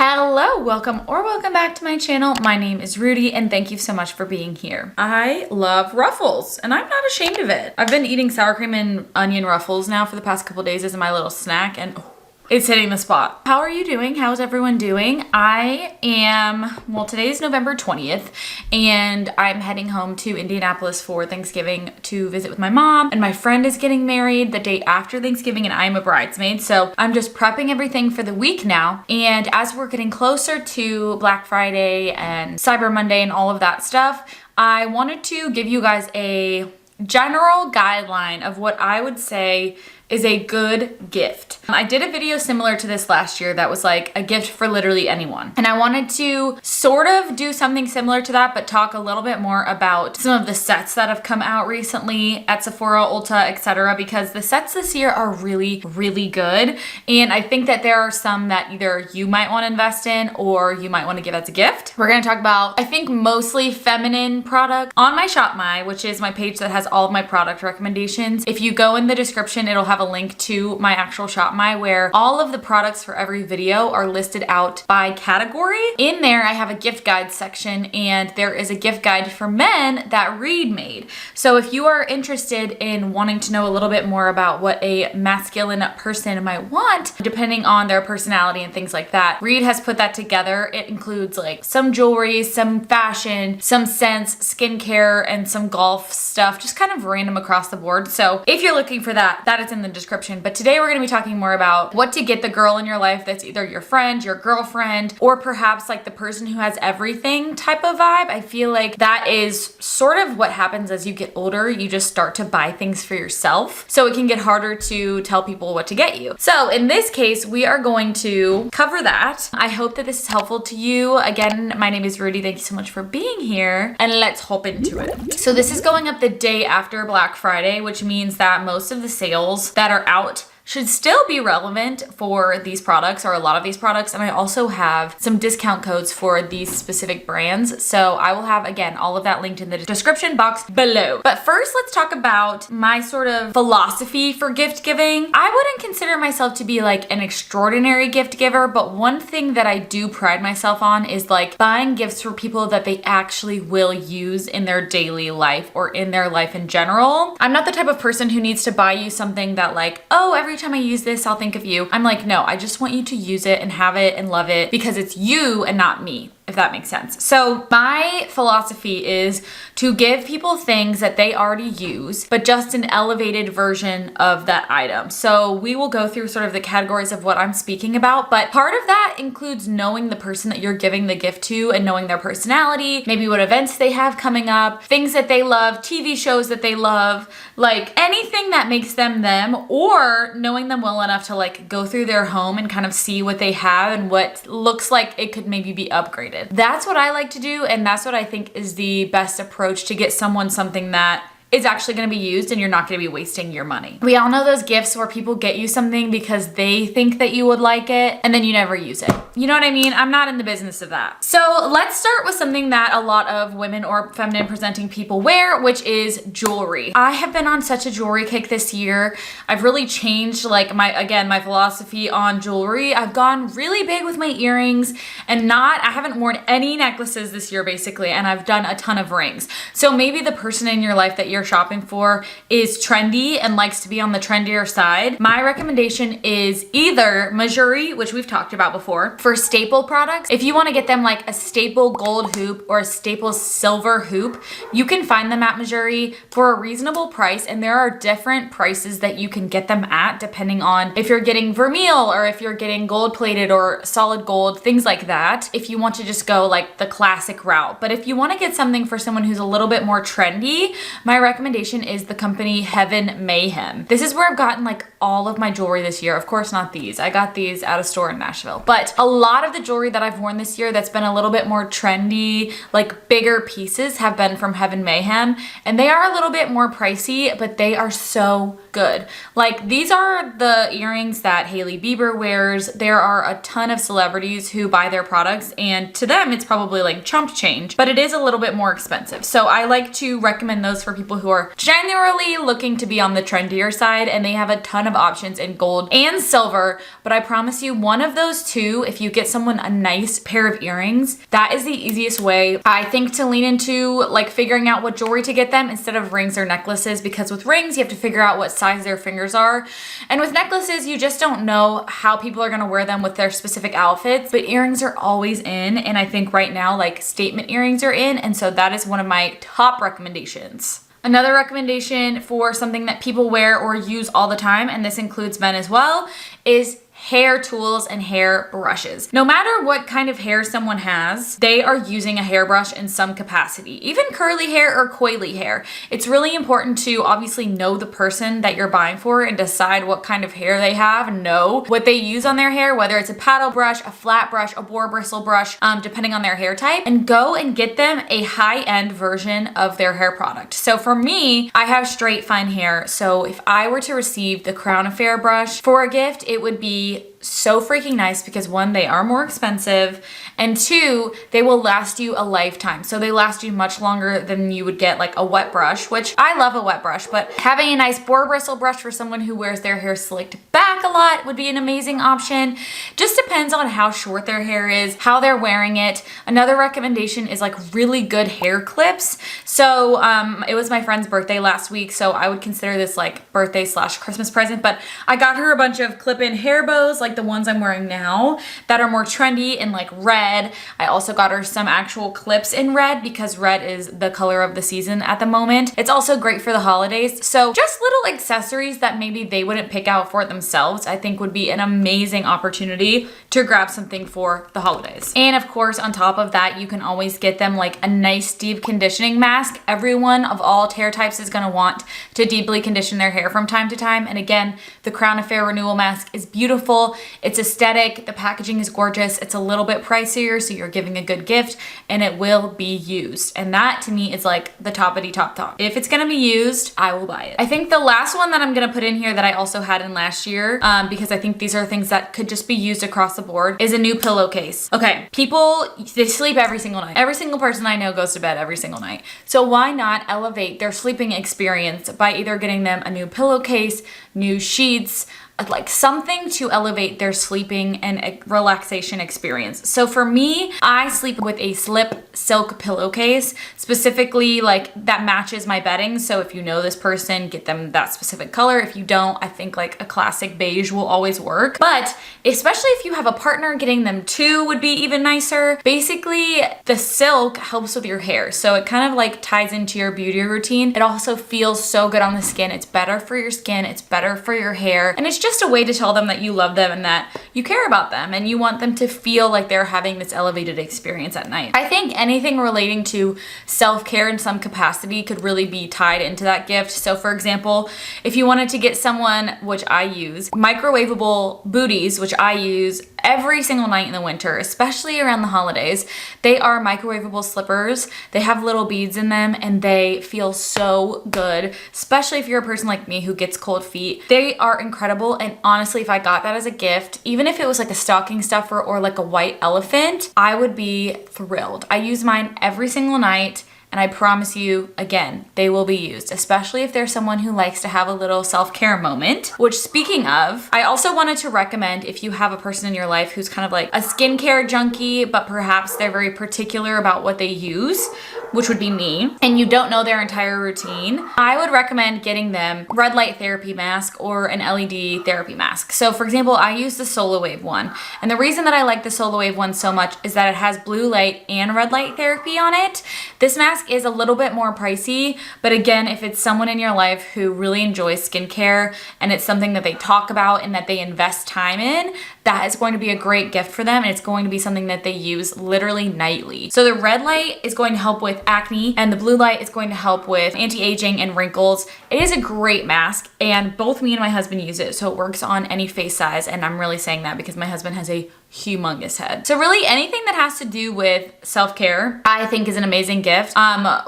Hello, welcome back to my channel. My name is Rudi and thank you so much for being here. I love ruffles and I'm not ashamed of it. I've been eating sour cream and onion ruffles now for the past couple days as my little snack and it's hitting the spot. How are you doing? How's everyone doing? Well, today is November 20th and I'm heading home to Indianapolis for Thanksgiving to visit with my mom, and my friend is getting married the day after Thanksgiving and I'm a bridesmaid. So I'm just prepping everything for the week now. And as we're getting closer to Black Friday and Cyber Monday and all of that stuff, I wanted to give you guys a general guideline of what I would say is a good gift. I did a video similar to this last year that was like a gift for literally anyone. And I wanted to sort of do something similar to that, but talk a little bit more about some of the sets that have come out recently at Sephora, Ulta, etc. because the sets this year are really, really good. And I think that there are some that either you might want to invest in or you might want to give as a gift. We're gonna talk about, I think, mostly feminine product on my Shop My, which is my page that has all of my product recommendations. If you go in the description, it'll have a link to my actual Shop My where all of the products for every video are listed out by category. In there, I have a gift guide section and there is a gift guide for men that Reed made. So if you are interested in wanting to know a little bit more about what a masculine person might want, depending on their personality and things like that, Reed has put that together. It includes like some jewelry, some fashion, some scents, skincare, and some golf stuff, just kind of random across the board. So if you're looking for that, that is in the description. But today we're going to be talking more about what to get the girl in your life that's either your friend, your girlfriend, or perhaps like the person who has everything type of vibe. I feel like that is sort of what happens as you get older. You just start to buy things for yourself. So it can get harder to tell people what to get you. So in this case, we are going to cover that. I hope that this is helpful to you. Again, my name is Rudi. Thank you so much for being here and let's hop into it. So this is going up the day after Black Friday, which means that most of the sales that are out should still be relevant for these products, or a lot of these products. And I also have some discount codes for these specific brands. So I will have, again, all of that linked in the description box below. But first, let's talk about my sort of philosophy for gift giving. I wouldn't consider myself to be like an extraordinary gift giver, but one thing that I do pride myself on is like buying gifts for people that they actually will use in their daily life or in their life in general. I'm not the type of person who needs to buy you something that like, oh, every time I use this, I'll think of you. I'm like, no, I just want you to use it and have it and love it because it's you and not me, if that makes sense. So my philosophy is to give people things that they already use, but just an elevated version of that item. So we will go through sort of the categories of what I'm speaking about, but part of that includes knowing the person that you're giving the gift to and knowing their personality, maybe what events they have coming up, things that they love, TV shows that they love, like anything that makes them them, or knowing them well enough to like go through their home and kind of see what they have and what looks like it could maybe be upgraded. That's what I like to do, and that's what I think is the best approach to get someone something that is actually going to be used and you're not going to be wasting your money. We all know those gifts where people get you something because they think that you would like it and then you never use it. You know what I mean? I'm not in the business of that. So let's start with something that a lot of women or feminine presenting people wear, which is jewelry. I have been on such a jewelry kick this year. I've really changed like my philosophy on jewelry. I've gone really big with my earrings and I haven't worn any necklaces this year basically, and I've done a ton of rings. So maybe the person in your life that you're shopping for is trendy and likes to be on the trendier side. My recommendation is either Mejuri, which we've talked about before, for staple products. If you want to get them like a staple gold hoop or a staple silver hoop, you can find them at Mejuri for a reasonable price, and there are different prices that you can get them at depending on if you're getting vermeil or if you're getting gold plated or solid gold, things like that, if you want to just go like the classic route. But if you want to get something for someone who's a little bit more trendy, my recommendation is the company Heaven Mayhem. This is where I've gotten like all of my jewelry this year. Of course, not these. I got these at a store in Nashville. But a lot of the jewelry that I've worn this year that's been a little bit more trendy, like bigger pieces, have been from Heaven Mayhem. And they are a little bit more pricey, but they are so good. Like these are the earrings that Hailey Bieber wears. There are a ton of celebrities who buy their products, and to them it's probably like chump change, but it is a little bit more expensive. So I like to recommend those for people who are generally looking to be on the trendier side, and they have a ton of options in gold and silver. But I promise you, one of those two, if you get someone a nice pair of earrings, that is the easiest way, I think, to lean into like figuring out what jewelry to get them instead of rings or necklaces, because with rings, you have to figure out what size their fingers are. And with necklaces, you just don't know how people are gonna wear them with their specific outfits, but earrings are always in. And I think right now, like statement earrings are in. And so that is one of my top recommendations. Another recommendation for something that people wear or use all the time, and this includes men as well, is hair tools and hair brushes. No matter what kind of hair someone has, they are using a hairbrush in some capacity. Even curly hair or coily hair. It's really important to obviously know the person that you're buying for and decide what kind of hair they have and know what they use on their hair, whether it's a paddle brush, a flat brush, a boar bristle brush, depending on their hair type, and go and get them a high-end version of their hair product. So for me, I have straight fine hair. So if I were to receive the Crown Affair brush for a gift, it would be so freaking nice because one, they are more expensive, and two, they will last you a lifetime. So they last you much longer than you would get like a wet brush, which I love a wet brush, but having a nice boar bristle brush for someone who wears their hair slicked back a lot would be an amazing option. Just depends on how short their hair is, how they're wearing it. Another recommendation is like really good hair clips. So it was my friend's birthday last week, so I would consider this like birthday / Christmas present, but I got her a bunch of clip-in hair bows like the ones I'm wearing now that are more trendy in like red. I also got her some actual clips in red because red is the color of the season at the moment. It's also great for the holidays. So just little accessories that maybe they wouldn't pick out for themselves, I think would be an amazing opportunity to grab something for the holidays. And of course, on top of that, you can always get them like a nice deep conditioning mask. Everyone of all hair types is gonna want to deeply condition their hair from time to time. And again, the Crown Affair Renewal Mask is beautiful. It's aesthetic, the packaging is gorgeous, it's a little bit pricier, so you're giving a good gift, and it will be used. And that to me is like the toppity top. If it's gonna be used, I will buy it. I think the last one that I'm gonna put in here that I also had in last year, because I think these are things that could just be used across the board, is a new pillowcase. Okay, people, they sleep every single night. Every single person I know goes to bed every single night. So why not elevate their sleeping experience by either getting them a new pillowcase, new sheets, like something to elevate their sleeping and relaxation experience. So for me, I sleep with a slip silk pillowcase, specifically like that matches my bedding. So if you know this person, get them that specific color. If you don't, I think like a classic beige will always work. But especially if you have a partner, getting them two would be even nicer. Basically, the silk helps with your hair. So it kind of like ties into your beauty routine. It also feels so good on the skin. It's better for your skin. It's better for your hair. And it's just a way to tell them that you love them and that you care about them and you want them to feel like they're having this elevated experience at night. I think anything relating to self-care in some capacity could really be tied into that gift. So for example, if you wanted to get someone, which I use, microwavable booties, which I use every single night in the winter, especially around the holidays. They are microwavable slippers. They have little beads in them and they feel so good, especially if you're a person like me who gets cold feet. They are incredible, and honestly, if I got that as a gift, even if it was like a stocking stuffer or like a white elephant, I would be thrilled. I use mine every single night. And I promise you, again, they will be used, especially if there's someone who likes to have a little self-care moment. Which, speaking of, I also wanted to recommend, if you have a person in your life who's kind of like a skincare junkie, but perhaps they're very particular about what they use, which would be me, and you don't know their entire routine, I would recommend getting them red light therapy mask or an LED therapy mask. So for example, I use the Solar Wave one. And the reason that I like the Solar Wave one so much is that it has blue light and red light therapy on it. This mask is a little bit more pricey, but again, if it's someone in your life who really enjoys skincare and it's something that they talk about and that they invest time in, that is going to be a great gift for them, and it's going to be something that they use literally nightly. So the red light is going to help with acne and the blue light is going to help with anti-aging and wrinkles. It is a great mask, and both me and my husband use it, so it works on any face size, and I'm really saying that because my husband has a humongous head. So really anything that has to do with self-care, I think is an amazing gift.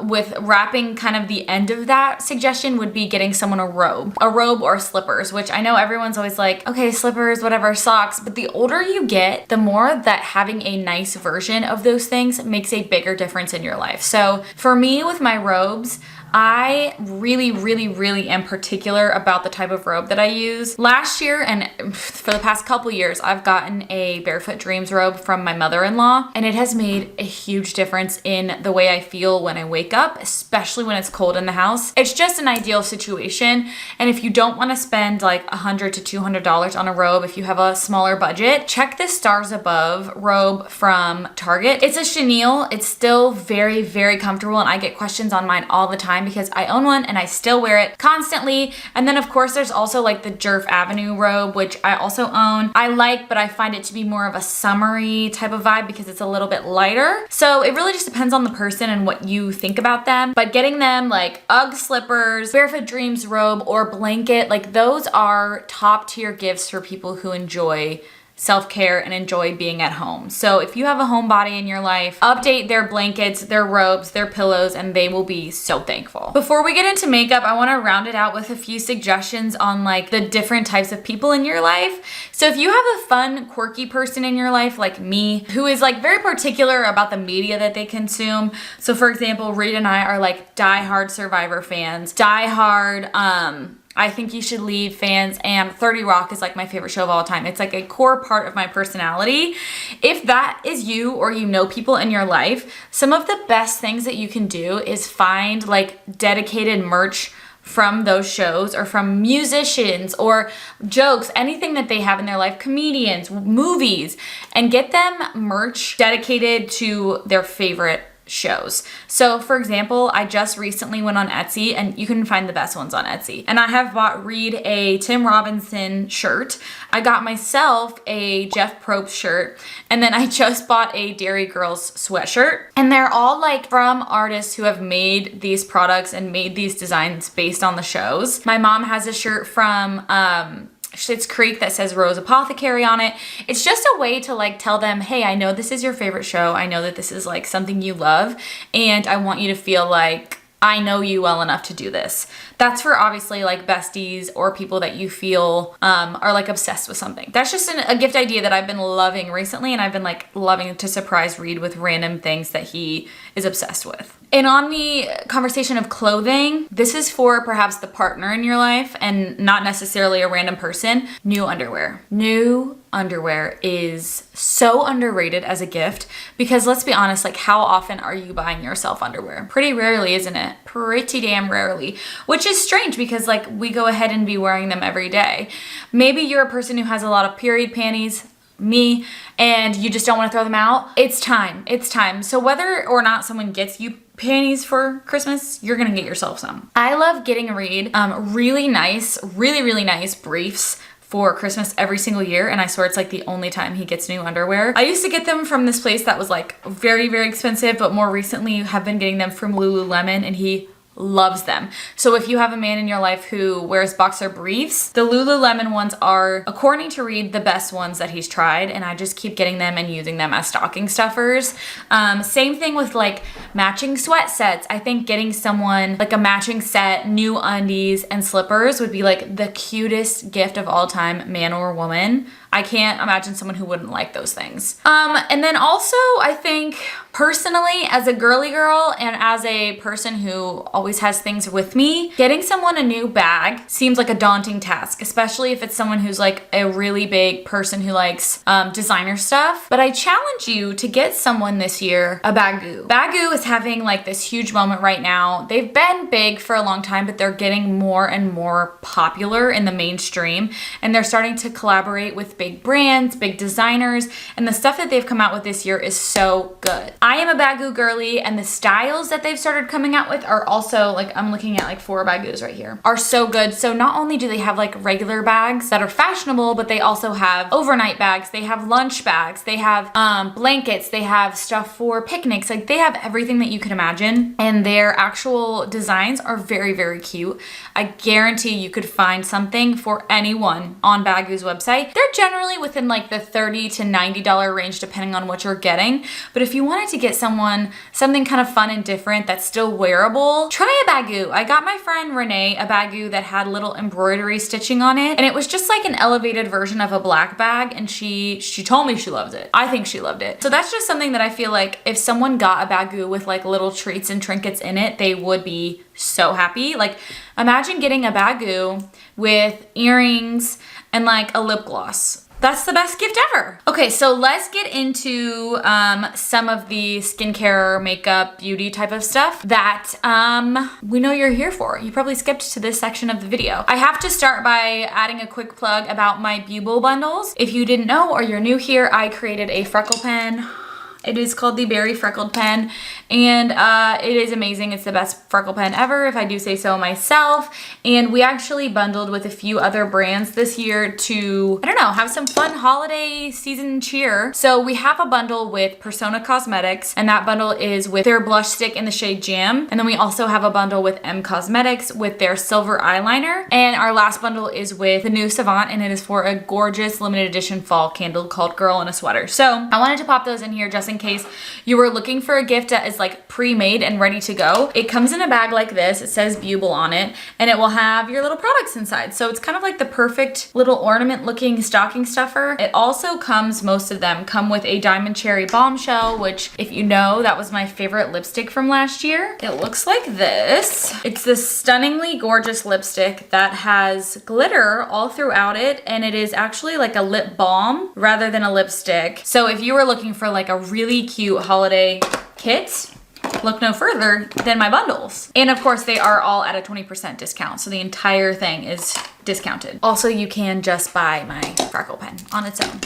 With wrapping kind of the end of that suggestion would be getting someone a robe or slippers, which I know everyone's always like, okay, slippers, whatever, socks, but the older you get, the more that having a nice version of those things makes a bigger difference in your life. So for me with my robes, I really am particular about the type of robe that I use. Last year and for the past couple years, I've gotten a Barefoot Dreams robe from my mother-in-law, and it has made a huge difference in the way I feel when I wake up, especially when it's cold in the house. It's just an ideal situation. And if you don't want to spend like $100 to $200 on a robe, if you have a smaller budget, check this Stars Above robe from Target. It's a chenille. It's still very comfortable, and I get questions on mine all the time because I own one and I still wear it constantly. And then of course there's also like the Jerf Avenue robe, which I also own. I like, but I find it to be more of a summery type of vibe because it's a little bit lighter. So it really just depends on the person and what you think about them. But getting them like Ugg slippers, Barefoot Dreams robe, or blanket, like those are top tier gifts for people who enjoy self-care and enjoy being at home. So if you have a homebody in your life, update their blankets, their robes, their pillows, and they will be so thankful. Before we get into makeup, I want to round it out with a few suggestions on like the different types of people in your life. So if you have a fun, quirky person in your life like me, who is like very particular about the media that they consume. So for example, Rita and I are like diehard Survivor fans, diehard I Think You Should Leave fans, and 30 Rock is like my favorite show of all time. It's like a core part of my personality. If that is you, or you know people in your life, some of the best things that you can do is find like dedicated merch from those shows, or from musicians, or jokes, anything that they have in their life, comedians, movies, and get them merch dedicated to their favorite shows. So for example, I just recently went on Etsy, and you can find the best ones on Etsy. And I have bought Reed a Tim Robinson shirt. I got myself a Jeff Probst shirt. And then I just bought a Dairy Girls sweatshirt. And they're all like from artists who have made these products and made these designs based on the shows. My mom has a shirt from Schitt's Creek that says Rose Apothecary on it. It's just a way to like tell them, hey, I know this is your favorite show. I know that this is like something you love, and I want you to feel like I know you well enough to do this. That's for obviously like besties or people that you feel are like obsessed with something. That's just a gift idea that I've been loving recently, and I've been like loving to surprise Reed with random things that he is obsessed with. And on the conversation of clothing, this is for perhaps the partner in your life and not necessarily a random person. New underwear. New underwear is so underrated as a gift, because let's be honest, like how often are you buying yourself underwear? Pretty rarely, isn't it? Pretty damn rarely, which is strange because like we go ahead and be wearing them every day. Maybe you're a person who has a lot of period panties, me, and you just don't want to throw them out. It's time. It's time. So whether or not someone gets you panties for Christmas, you're gonna get yourself some. I love getting Reed really nice briefs for Christmas every single year, and I swear it's like the only time he gets new underwear. I used to get them from this place that was like very expensive, but more recently have been getting them from Lululemon, and he loves them. So if you have a man in your life who wears boxer briefs, the Lululemon ones are, according to Reed, the best ones that he's tried, and I just keep getting them and using them as stocking stuffers. Same thing with like matching sweat sets. I think getting someone like a matching set, new undies, and slippers would be like the cutest gift of all time, man or woman. I can't imagine someone who wouldn't like those things. And then also, I think personally, as a girly girl and as a person who always has things with me, getting someone a new bag seems like a daunting task, especially if it's someone who's like a really big person who likes designer stuff. But I challenge you to get someone this year a Baggu. Baggu is having like this huge moment right now. They've been big for a long time, but they're getting more and more popular in the mainstream, and they're starting to collaborate with big brands, big designers, and the stuff that they've come out with this year is so good. I am a Baggu girly, and the styles that they've started coming out with are also like, I'm looking at like 4 Baggus right here, are so good. So not only do they have like regular bags that are fashionable, but they also have overnight bags, they have lunch bags, they have blankets, they have stuff for picnics, like they have everything that you can imagine, and their actual designs are very cute. I guarantee you could find something for anyone on Baggu's website. They're generally within like the $30 to $90 range depending on what you're getting. But if you wanted to get someone something kind of fun and different that's still wearable, try a bagu. I got my friend Renee a bagu that had little embroidery stitching on it, and it was just like an elevated version of a black bag, and she told me she loved it. I think she loved it. So that's just something that I feel like if someone got a bagu with like little treats and trinkets in it, they would be so happy. Like imagine getting a bagu with earrings and like a lip gloss. That's the best gift ever. Okay, so let's get into some of the skincare, makeup, beauty type of stuff that we know you're here for. You probably skipped to this section of the video. I have to start by adding a quick plug about my Buble bundles. If you didn't know or you're new here, I created a freckle pen. It is called the Berry Freckled Pen, and it is amazing. It's the best freckle pen ever, if I do say so myself. And we actually bundled with a few other brands this year to, I don't know, have some fun holiday season cheer. So we have a bundle with Persona Cosmetics, and that bundle is with their blush stick in the shade Jam. And then we also have a bundle with M Cosmetics with their silver eyeliner. And our last bundle is with the new Savant, and it is for a gorgeous limited edition fall candle called Girl in a Sweater. So I wanted to pop those in here just in case you were looking for a gift that is like pre-made and ready to go. It comes in a bag like this. It says Buble on it, and it will have your little products inside. So it's kind of like the perfect little ornament looking stocking stuffer. It also comes, most of them come with a Diamond Cherry Bombshell, which if you know, that was my favorite lipstick from last year. It looks like this. It's this stunningly gorgeous lipstick that has glitter all throughout it, and it is actually like a lip balm rather than a lipstick. So if you were looking for like a really cute holiday kit, look no further than my bundles. And of course they are all at a 20% discount, so the entire thing is discounted. Also, you can just buy my freckle pen on its own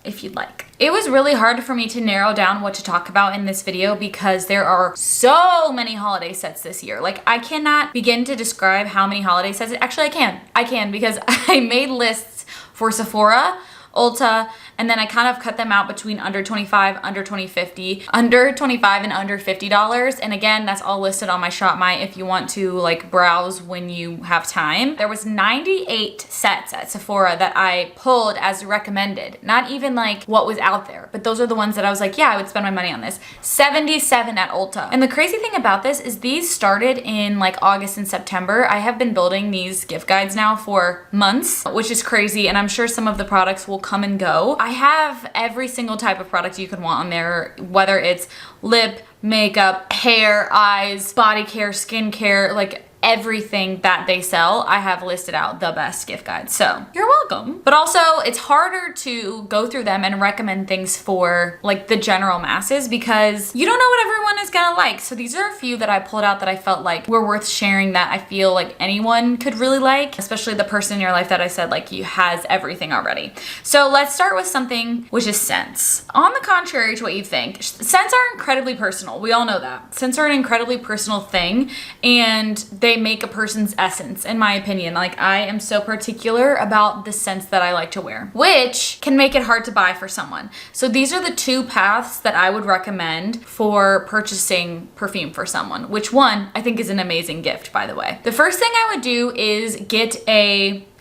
if you'd like. It was really hard for me to narrow down what to talk about in this video because there are so many holiday sets this year. Like I cannot begin to describe how many holiday sets. Actually I can because I made lists for Sephora, Ulta, and then I kind of cut them out between under 25, under 20, 50, under 25 and under $50. And again, that's all listed on my Shop My if you want to like browse when you have time. There was 98 sets at Sephora that I pulled as recommended. Not even like what was out there, but those are the ones that I was like, yeah, I would spend my money on this. 77 at Ulta. And the crazy thing about this is these started in like August and September. I have been building these gift guides now for months, which is crazy. And I'm sure some of the products will come and go. I have every single type of product you could want on there, whether it's lip, makeup, hair, eyes, body care, skincare, like everything that they sell, I have listed out the best gift guides. So you're welcome. But also it's harder to go through them and recommend things for like the general masses because you don't know what everyone is gonna like. So these are a few that I pulled out that I felt like were worth sharing that I feel like anyone could really like, especially the person in your life that I said like you has everything already. So let's start with something which is scents. On the contrary to what you think, scents are incredibly personal. We all know that. Scents are an incredibly personal thing, and they make a person's essence, in my opinion. Like I am so particular about the scents that I like to wear, which can make it hard to buy for someone. So these are the two paths that I would recommend for purchasing perfume for someone, which one I think is an amazing gift, by the way. The first thing I would do is get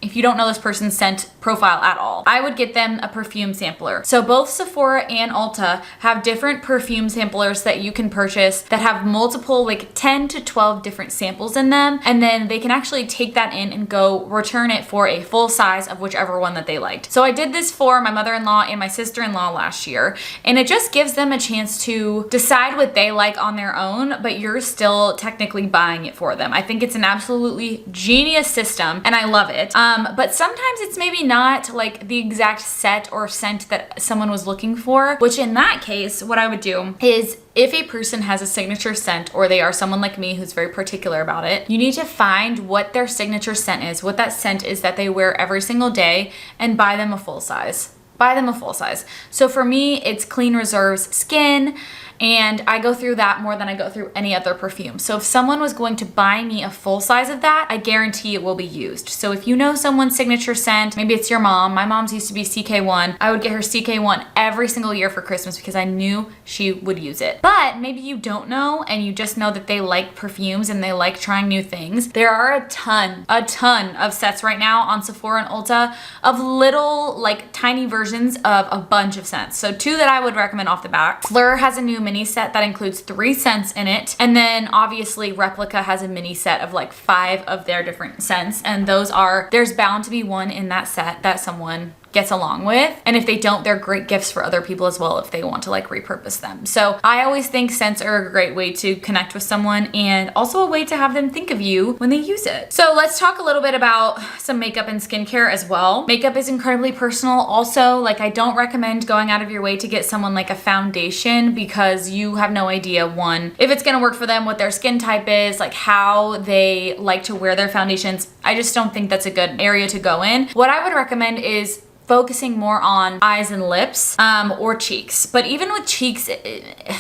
if you don't know this person's scent profile at all, I would get them a perfume sampler. So both Sephora and Ulta have different perfume samplers that you can purchase that have multiple, like 10 to 12 different samples in them. And then they can actually take that in and go return it for a full size of whichever one that they liked. So I did this for my mother-in-law and my sister-in-law last year, and it just gives them a chance to decide what they like on their own, but you're still technically buying it for them. I think it's an absolutely genius system and I love it. But sometimes it's maybe not like the exact set or scent that someone was looking for, which in that case, what I would do is if a person has a signature scent or they are someone like me who's very particular about it, you need to find what their signature scent is, what that scent is that they wear every single day, and buy them a full size. Buy them a full size. So for me, it's Clean Reserve's Skin, and I go through that more than I go through any other perfume. So if someone was going to buy me a full size of that, I guarantee it will be used. So if you know someone's signature scent, maybe it's your mom. My mom's used to be CK1. I would get her CK1 every single year for Christmas because I knew she would use it. But maybe you don't know and you just know that they like perfumes and they like trying new things. There are a ton of sets right now on Sephora and Ulta of little like tiny versions of a bunch of scents. So two that I would recommend off the bat. Fleur has a new mini set that includes 3 scents in it. And then obviously Replica has a mini set of like 5 of their different scents. And there's bound to be one in that set that someone gets along with. And if they don't, they're great gifts for other people as well if they want to like repurpose them. So I always think scents are a great way to connect with someone and also a way to have them think of you when they use it. So let's talk a little bit about some makeup and skincare as well. Makeup is incredibly personal. Also, like I don't recommend going out of your way to get someone like a foundation because you have no idea, one, if it's gonna work for them, what their skin type is, like how they like to wear their foundations. I just don't think that's a good area to go in. What I would recommend is focusing more on eyes and lips or cheeks. But even with cheeks,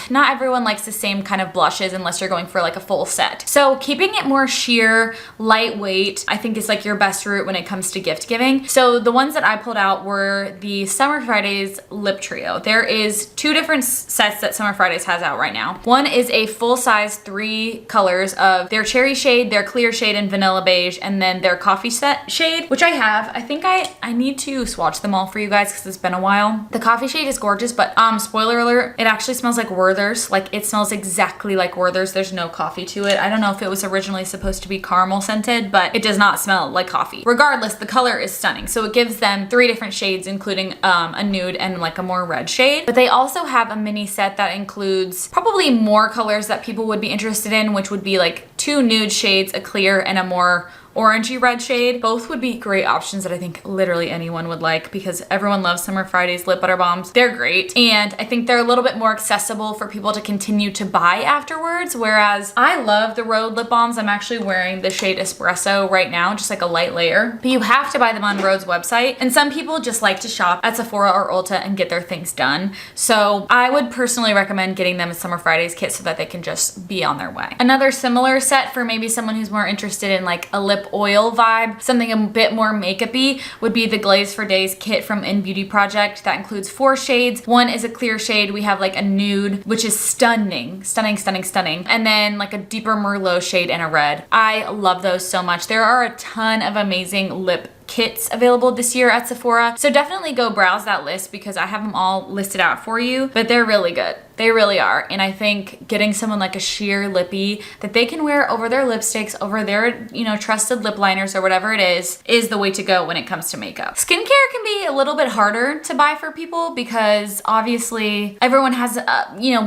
not everyone likes the same kind of blushes unless you're going for like a full set. So keeping it more sheer, lightweight, I think is like your best route when it comes to gift giving. So the ones that I pulled out were the Summer Fridays Lip Trio. There is 2 different sets that Summer Fridays has out right now. One is a full size 3 colors of their cherry shade, their clear shade, and vanilla beige, and then their coffee set shade, which I have. I think I need to swatch them all for you guys because it's been a while. The coffee shade is gorgeous, but spoiler alert, it actually smells like Werther's. Like it smells exactly like Werther's. There's no coffee to it. I don't know if it was originally supposed to be caramel scented, but it does not smell like coffee. Regardless, the color is stunning. So it gives them 3 different shades, including a nude and like a more red shade. But they also have a mini set that includes probably more colors that people would be interested in, which would be like 2 nude shades, a clear, and a more orangey red shade. Both would be great options that I think literally anyone would like because everyone loves Summer Fridays lip butter bombs. They're great. And I think they're a little bit more accessible for people to continue to buy afterwards. Whereas I love the Rhode lip balms. I'm actually wearing the shade Espresso right now, just like a light layer. But you have to buy them on Rhode's website. And some people just like to shop at Sephora or Ulta and get their things done. So I would personally recommend getting them a Summer Fridays kit so that they can just be on their way. Another similar set for maybe someone who's more interested in like a lip oil vibe, something a bit more makeup-y, would be the Glaze for Days kit from In Beauty Project. That includes 4 shades. One is a clear shade. We have like a nude, which is stunning. And then like a deeper Merlot shade and a red. I love those so much. There are a ton of amazing lip kits available this year at Sephora. So definitely go browse that list because I have them all listed out for you, but they're really good. They really are. And I think getting someone like a sheer lippy that they can wear over their lipsticks, over their, trusted lip liners or whatever it is the way to go when it comes to makeup. Skincare can be a little bit harder to buy for people because obviously everyone has,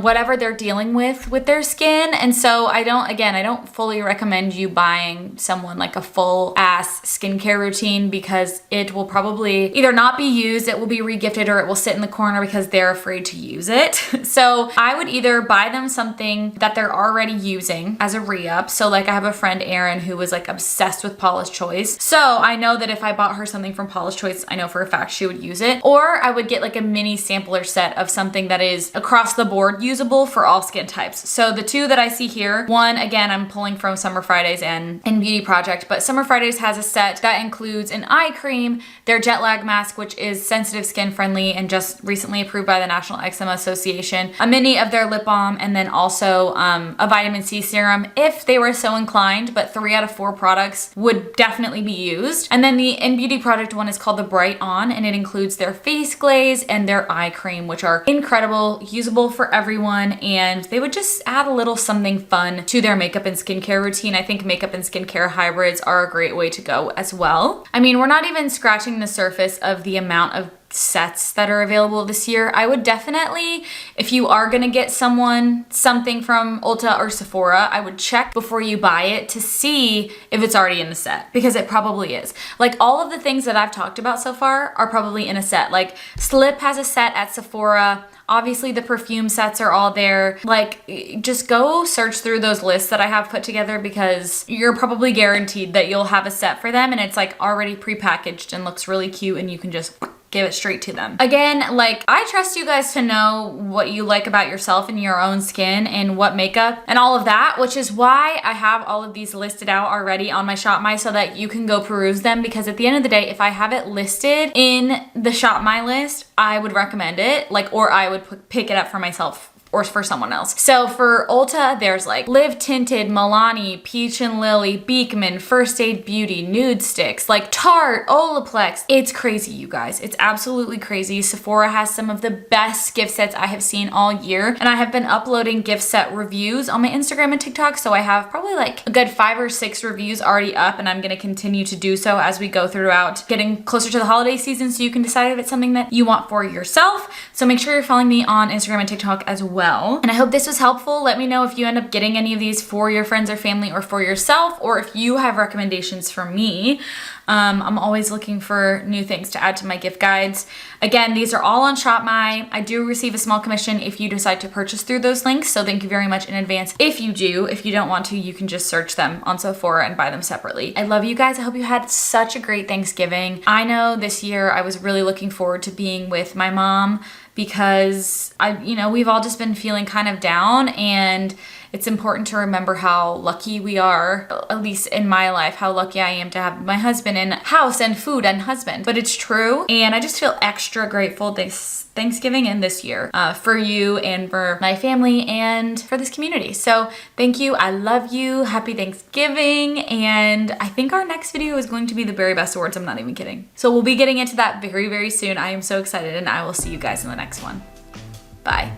whatever they're dealing with their skin. And so I don't fully recommend you buying someone like a full ass skincare routine because it will probably either not be used, it will be regifted, or it will sit in the corner because they're afraid to use it. So I would either buy them something that they're already using as a re-up. So like I have a friend, Erin, who was like obsessed with Paula's Choice. So I know that if I bought her something from Paula's Choice, I know for a fact she would use it. Or I would get like a mini sampler set of something that is across the board usable for all skin types. So the 2 that I see here, one, again, I'm pulling from Summer Fridays and Beauty Project, but Summer Fridays has a set that includes an eye cream, their jet lag mask, which is sensitive skin friendly and just recently approved by the National Eczema Association, a mini of their lip balm, and then also a vitamin C serum if they were so inclined, but 3 out of 4 products would definitely be used. And then the In Beauty Project one is called the Bright On, and it includes their face glaze and their eye cream, which are incredible, usable for everyone, and they would just add a little something fun to their makeup and skincare routine. I think makeup and skincare hybrids are a great way to go as well. I mean, we're not even scratching the surface of the amount of sets that are available this year. I would definitely, if you are gonna get someone something from Ulta or Sephora, I would check before you buy it to see if it's already in the set, because it probably is. Like all of the things that I've talked about so far are probably in a set. Like Slip has a set at Sephora. Obviously the perfume sets are all there. Like just go search through those lists that I have put together because you're probably guaranteed that you'll have a set for them and it's like already prepackaged and looks really cute and you can just give it straight to them. Again, like, I trust you guys to know what you like about yourself and your own skin and what makeup and all of that, which is why I have all of these listed out already on my Shop My so that you can go peruse them, because at the end of the day, if I have it listed in the Shop My list, I would recommend it, like, or I would pick it up for myself or for someone else. So for Ulta, there's like Live Tinted, Milani, Peach and Lily, Beekman, First Aid Beauty, Nude Sticks, like Tarte, Olaplex. It's crazy, you guys. It's absolutely crazy. Sephora has some of the best gift sets I have seen all year, and I have been uploading gift set reviews on my Instagram and TikTok, so I have probably like a good 5 or 6 reviews already up, and I'm gonna continue to do so as we go throughout getting closer to the holiday season, so you can decide if it's something that you want for yourself. So make sure you're following me on Instagram and TikTok as well. And I hope this was helpful. Let me know if you end up getting any of these for your friends or family or for yourself, or if you have recommendations for me. I'm always looking for new things to add to my gift guides. Again, these are all on Shop My. I do receive a small commission if you decide to purchase through those links, so thank you very much in advance if you do. If you don't want to, you can just search them on Sephora and buy them separately. I love you guys. I hope you had such a great Thanksgiving. I know this year I was really looking forward to being with my mom, because we've all just been feeling kind of down, and it's important to remember how lucky we are, at least in my life, how lucky I am to have my husband and house and food and husband. But it's true, and I just feel extra grateful this Thanksgiving and this year for you and for my family and for this community. So thank you. I love you. Happy Thanksgiving. And I think our next video is going to be the Very Best Awards. I'm not even kidding. So we'll be getting into that very, very soon. I am so excited, and I will see you guys in the next one. Bye.